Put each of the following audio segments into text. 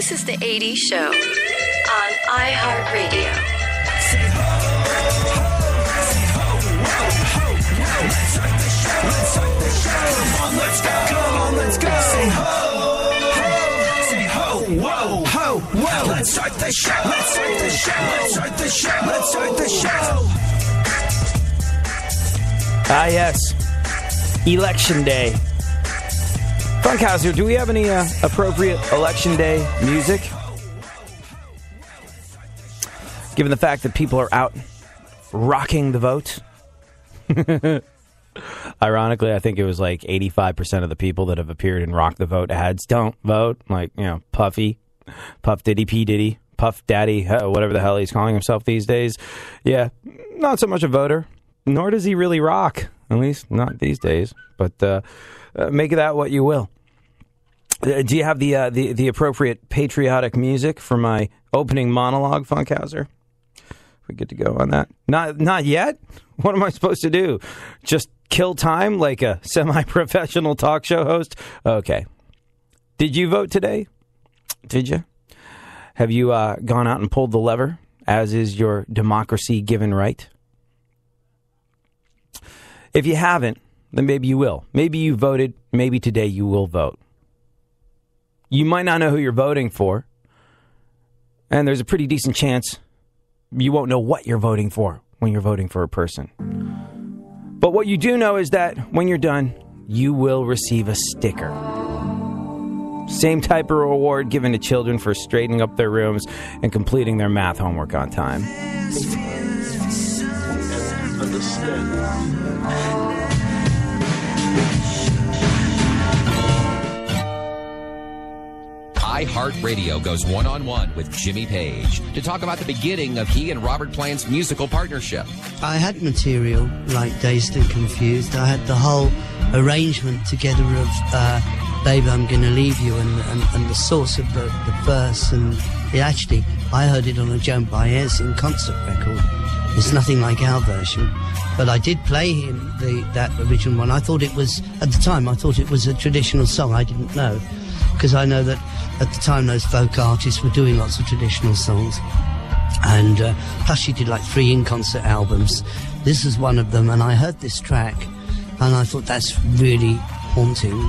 This is the 80s Show on iHeartRadio. Say ho, ho, say ho, ho, ho, ho. Let's start the show. Let's start the show. Come on, let's go. Come on, let's go. Say ho, ho, say ho, whoa, ho, whoa. Let's start the show. Let's start the show. Let's start the show. Let's start the show. Ah, yes. Election Day. Funkhauser, do we have any appropriate Election Day music? Given the fact that people are out rocking the vote. Ironically, I think it was like 85% of the people that have appeared in Rock the Vote ads don't vote. Like, you know, Puffy, Puff Diddy, P. Diddy, Puff Daddy, whatever the hell he's calling himself these days. Yeah, not so much a voter, nor does he really rock. At least not these days. But make of that what you will. Do you have the appropriate patriotic music for my opening monologue, Funkhauser? We good to go on that? Not yet? What am I supposed to do? Just kill time like a semi-professional talk show host? Okay. Did you vote today? Did you? Have you gone out and pulled the lever, as is your democracy-given right? If you haven't, then maybe you will. Maybe you voted. Maybe today you will vote. You might not know who you're voting for, and there's a pretty decent chance you won't know what you're voting for when you're voting for a person. But what you do know is that when you're done, you will receive a sticker. Same type of reward given to children for straightening up their rooms and completing their math homework on time. iHeartRadio goes one-on-one with Jimmy Page to talk about the beginning of he and Robert Plant's musical partnership. I had material like Dazed and Confused. I had the whole arrangement together of Baby, I'm Gonna Leave You and the source of the verse. And I heard it on a Joan Baez in concert record. It's nothing like our version. But I did play him that original one. At the time, I thought it was a traditional song. I didn't know. Because I know that at the time those folk artists were doing lots of traditional songs. And plus she did like 3 in-concert albums. This is one of them, and I heard this track, and I thought that's really haunting.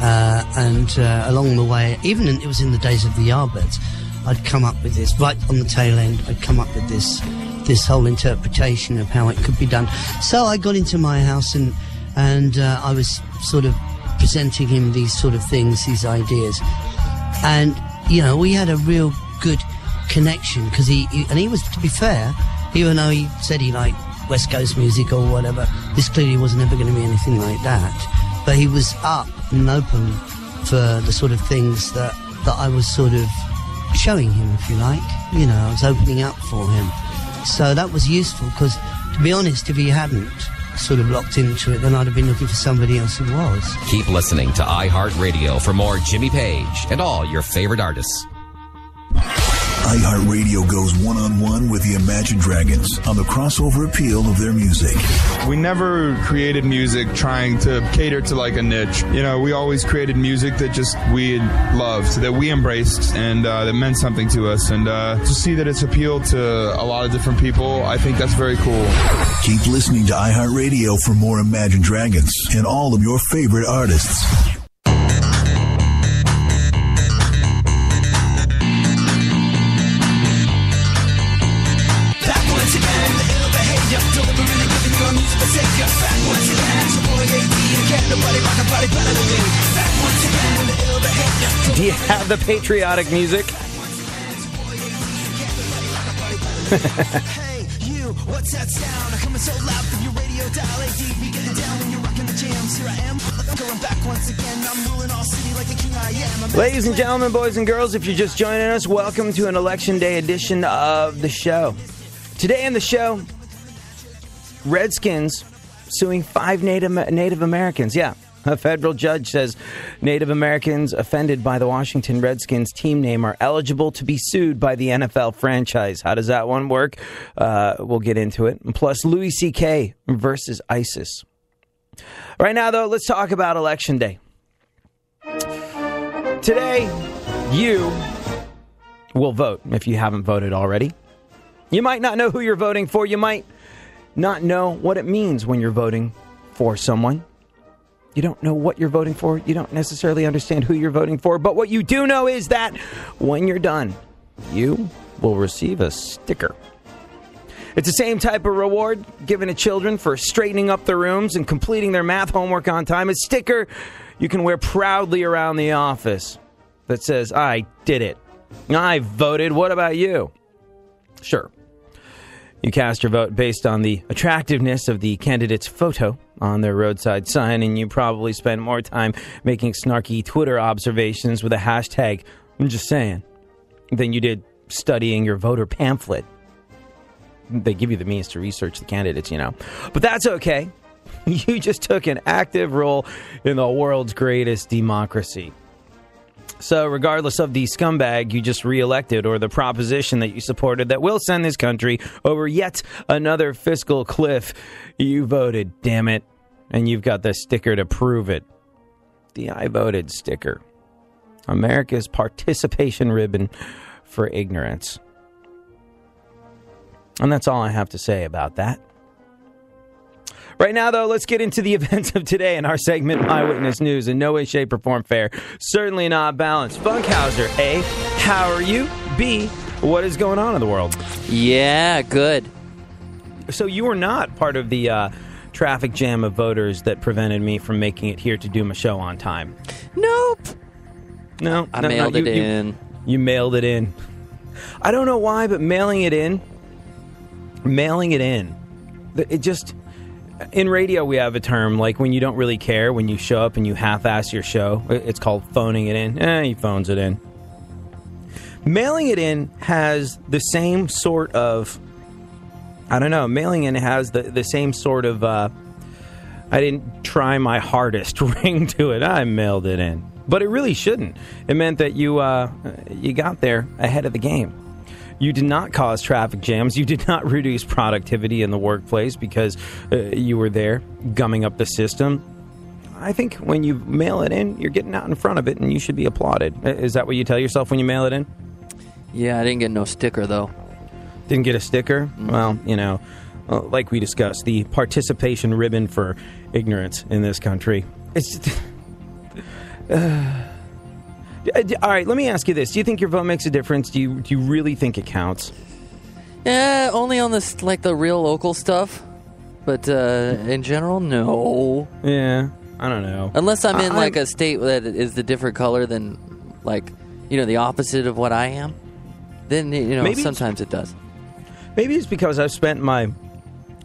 And along the way, it was in the days of the Yardbirds, I'd come up with this, right on the tail end, I'd come up with this whole interpretation of how it could be done. So I got into my house, and I was sort of presenting him these sort of things, these ideas. And, you know, we had a real good connection, because he was, to be fair, even though he said he liked West Coast music or whatever, this clearly wasn't ever going to be anything like that. But he was up and open for the sort of things that I was sort of showing him, if you like. You know, I was opening up for him. So that was useful, because, to be honest, if he hadn't sort of locked into it, then I'd have been looking for somebody else who was. Keep listening to iHeartRadio for more Jimmy Page and all your favorite artists. iHeartRadio goes one-on-one with the Imagine Dragons on the crossover appeal of their music. We never created music trying to cater to like a niche. You know, we always created music that just we loved, that we embraced, and that meant something to us. And to see that it's appealed to a lot of different people, I think that's very cool. Keep listening to iHeartRadio for more Imagine Dragons and all of your favorite artists. Do you have the patriotic music? Hey, you, what's that sound? I'm coming so loud from your radio dial. AD, we getting down when you're rocking the jams. Here I am, going back once again. I'm ruling all city like the king I am. Ladies and gentlemen, boys and girls, if you're just joining us, welcome to an Election Day edition of the show. Today in the show, Redskins suing 5 Native Americans. Yeah. A federal judge says Native Americans offended by the Washington Redskins team name are eligible to be sued by the NFL franchise. How does that one work? We'll get into it. Plus, Louis C.K. versus ISIS. Right now, though, let's talk about Election Day. Today, you will vote if you haven't voted already. You might not know who you're voting for. You might not know what it means when you're voting for someone. You don't know what you're voting for. You don't necessarily understand who you're voting for. But what you do know is that when you're done, you will receive a sticker. It's the same type of reward given to children for straightening up their rooms and completing their math homework on time. A sticker you can wear proudly around the office that says, I did it. I voted. What about you? Sure. You cast your vote based on the attractiveness of the candidate's photo on their roadside sign, and you probably spend more time making snarky Twitter observations with a hashtag, I'm just saying, than you did studying your voter pamphlet. They give you the means to research the candidates, you know. But that's okay. You just took an active role in the world's greatest democracy. So regardless of the scumbag you just reelected or the proposition that you supported that will send this country over yet another fiscal cliff, you voted, damn it. And you've got the sticker to prove it. The I voted sticker. America's participation ribbon for ignorance. And that's all I have to say about that. Right now, though, let's get into the events of today in our segment, Eyewitness News. In no way, shape, or form fair. Certainly not balanced. Funkhauser, A, how are you? B, what is going on in the world? Yeah, good. So you were not part of the traffic jam of voters that prevented me from making it here to do my show on time. Nope. No. I mailed it in. You mailed it in. I don't know why, but mailing it in, it just... In radio, we have a term, like when you don't really care, when you show up and you half-ass your show, it's called phoning it in. He phones it in. Mailing it in has the same sort of, mailing in has the same sort of, I didn't try my hardest ring to it. I mailed it in. But it really shouldn't. It meant that you got there ahead of the game. You did not cause traffic jams. You did not reduce productivity in the workplace because you were there gumming up the system. I think when you mail it in, you're getting out in front of it, and you should be applauded. Is that what you tell yourself when you mail it in? Yeah, I didn't get no sticker, though. Didn't get a sticker? Mm-hmm. Well, like we discussed, the participation ribbon for ignorance in this country. It's all right, let me ask you this. Do you think your vote makes a difference? Do you really think it counts? Yeah, only on this, like the real local stuff. But in general, no. Yeah, I don't know. Unless I'm in like a state that is the different color than, like, the opposite of what I am. Then, maybe sometimes it does. Maybe it's because I've spent my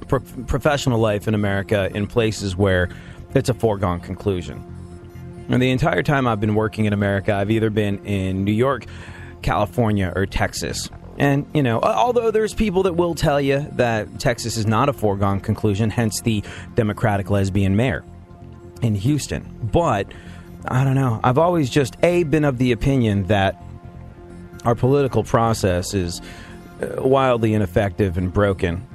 professional life in America in places where it's a foregone conclusion. And the entire time I've been working in America, I've either been in New York, California, or Texas. And, although there's people that will tell you that Texas is not a foregone conclusion, hence the Democratic lesbian mayor in Houston. But, I don't know. I've always just, been of the opinion that our political process is wildly ineffective and broken.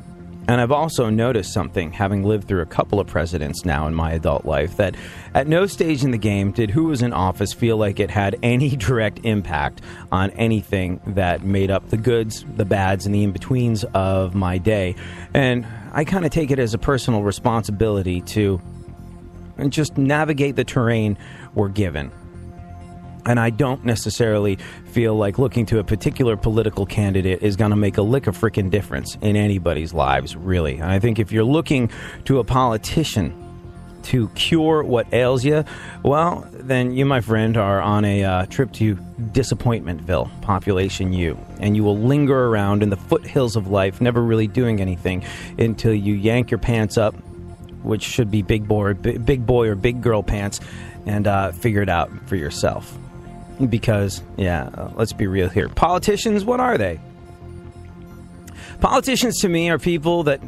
And I've also noticed something, having lived through a couple of presidents now in my adult life, that at no stage in the game did who was in office feel like it had any direct impact on anything that made up the goods, the bads, and the in-betweens of my day. And I kind of take it as a personal responsibility to just navigate the terrain we're given. And I don't necessarily feel like looking to a particular political candidate is going to make a lick of frickin' difference in anybody's lives, really. And I think if you're looking to a politician to cure what ails you, well, then you, my friend, are on a trip to Disappointmentville, Population U. And you will linger around in the foothills of life, never really doing anything until you yank your pants up, which should be big boy or big girl pants, and figure it out for yourself. Because, let's be real here. Politicians, what are they? Politicians, to me, are people that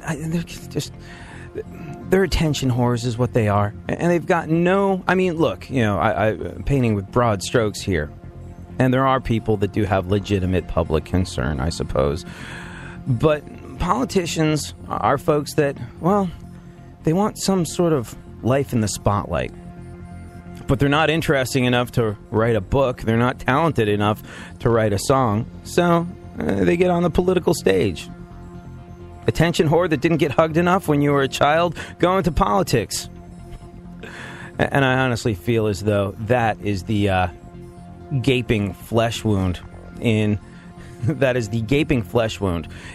they're attention whores is what they are. And they've got no... I mean, look, I'm painting with broad strokes here. And there are people that do have legitimate public concern, I suppose. But politicians are folks that, well, they want some sort of life in the spotlight. but they're not interesting enough to write a book. They're not talented enough to write a song. So they get on the political stage. Attention whore that didn't get hugged enough when you were a child, go into politics. And I honestly feel as though that is the gaping flesh wound in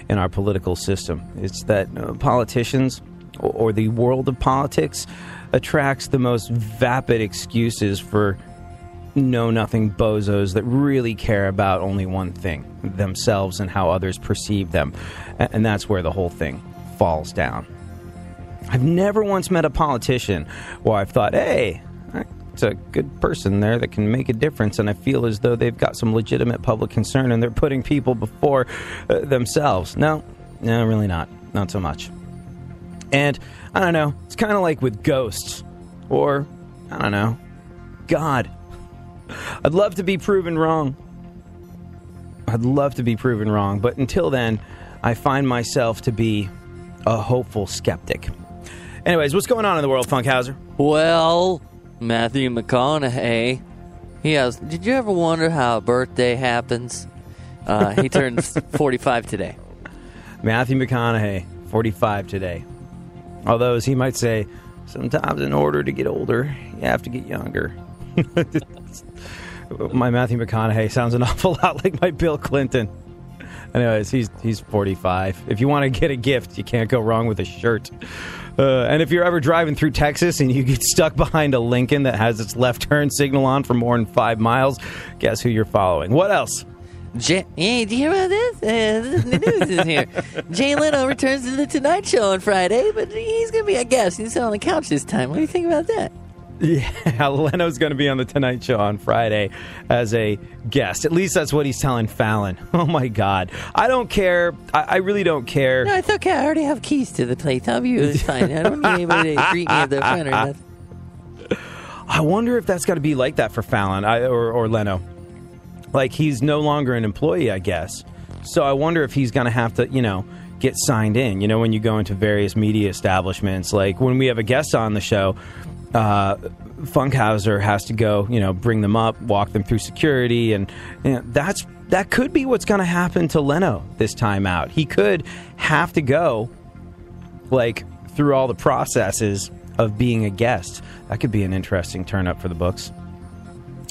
our political system. It's that politicians or the world of politics attracts the most vapid excuses for know-nothing bozos that really care about only one thing, themselves and how others perceive them. And that's where the whole thing falls down. I've never once met a politician where I've thought, hey, it's a good person there that can make a difference, and I feel as though they've got some legitimate public concern and they're putting people before themselves. No, really not. Not so much. And I don't know, it's kind of like with ghosts or, I don't know, God. I'd love to be proven wrong. But until then, I find myself to be a hopeful skeptic. Anyways, what's going on in the world, Funkhauser? Well, Matthew McConaughey, did you ever wonder how a birthday happens? He turns 45 today. Matthew McConaughey, 45 today. Although, as he might say, sometimes in order to get older, you have to get younger. My Matthew McConaughey sounds an awful lot like my Bill Clinton. Anyways, he's 45. If you want to get a gift, you can't go wrong with a shirt. And if you're ever driving through Texas and you get stuck behind a Lincoln that has its left turn signal on for more than 5 miles, guess who you're following? What else? Hey, did you hear about this? The news is here. Jay Leno returns to The Tonight Show on Friday, but he's going to be a guest. He's on the couch this time. What do you think about that? Yeah, Leno's going to be on The Tonight Show on Friday as a guest. At least that's what he's telling Fallon. Oh, my God. I don't care. I really don't care. No, it's okay. I already have keys to the place. I'll view it's fine. I don't need anybody to greet me at the front or nothing. I wonder if that's got to be like that for Fallon or Leno. Like, he's no longer an employee, I guess. So I wonder if he's going to have to, get signed in. When you go into various media establishments, like when we have a guest on the show, Funkhauser has to go, bring them up, walk them through security, and that could be what's going to happen to Leno this time out. He could have to go, through all the processes of being a guest. That could be an interesting turn up for the books.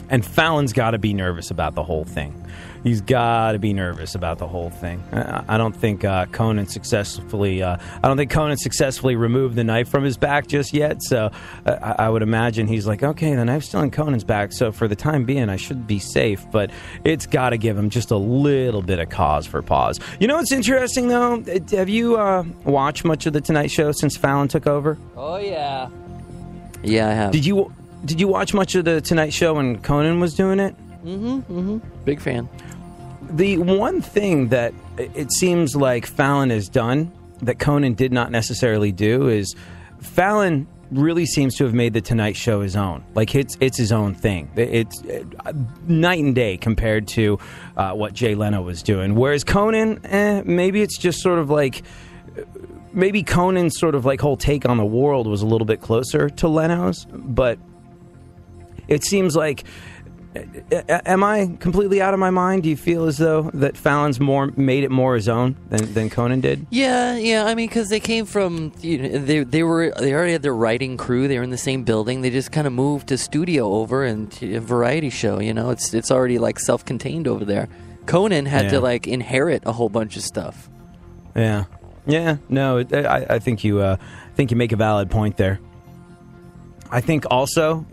And Fallon's got to be nervous about the whole thing. He's got to be nervous about the whole thing. I don't think Conan successfully removed the knife from his back just yet. So I would imagine he's like, okay, the knife's still in Conan's back. So for the time being, I should be safe. But it's got to give him just a little bit of cause for pause. You know what's interesting though? Have you watched much of the Tonight Show since Fallon took over? Oh yeah. Yeah, I have. Did you watch much of the Tonight Show when Conan was doing it? Mm-hmm. Big fan. The one thing that it seems like Fallon has done that Conan did not necessarily do is Fallon really seems to have made the Tonight Show his own. Like, it's his own thing. It's night and day compared to what Jay Leno was doing. Whereas Conan, maybe it's just sort of like... Maybe Conan's sort of whole take on the world was a little bit closer to Leno's, but it seems like... Am I completely out of my mind? Do you feel as though that Fallon's made it more his own than Conan did? Yeah. I mean, because they came from, they already had their writing crew. They were in the same building. They just kind of moved to studio over and a variety show. It's already self-contained over there. Conan had to inherit a whole bunch of stuff. Yeah. No, I think you make a valid point there. I think also,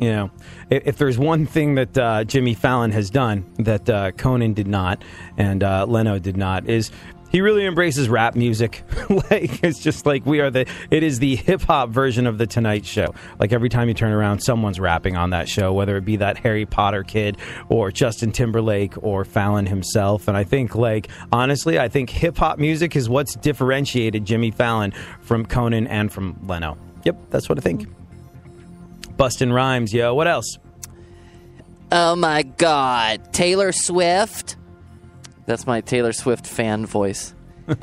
if there's one thing that Jimmy Fallon has done that Conan did not and Leno did not is he really embraces rap music. It's just it is the hip hop version of the Tonight Show. Every time you turn around, someone's rapping on that show, whether it be that Harry Potter kid or Justin Timberlake or Fallon himself. And I think honestly, I think hip hop music is what's differentiated Jimmy Fallon from Conan and from Leno. Yep, that's what I think. Bustin' rhymes, yo. What else? Oh my God, Taylor Swift. That's my Taylor Swift fan voice.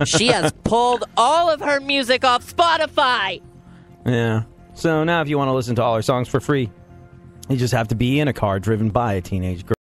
She has pulled all of her music off Spotify. Yeah. So now if you want to listen to all her songs for free, You just have to be in a car driven by a teenage girl.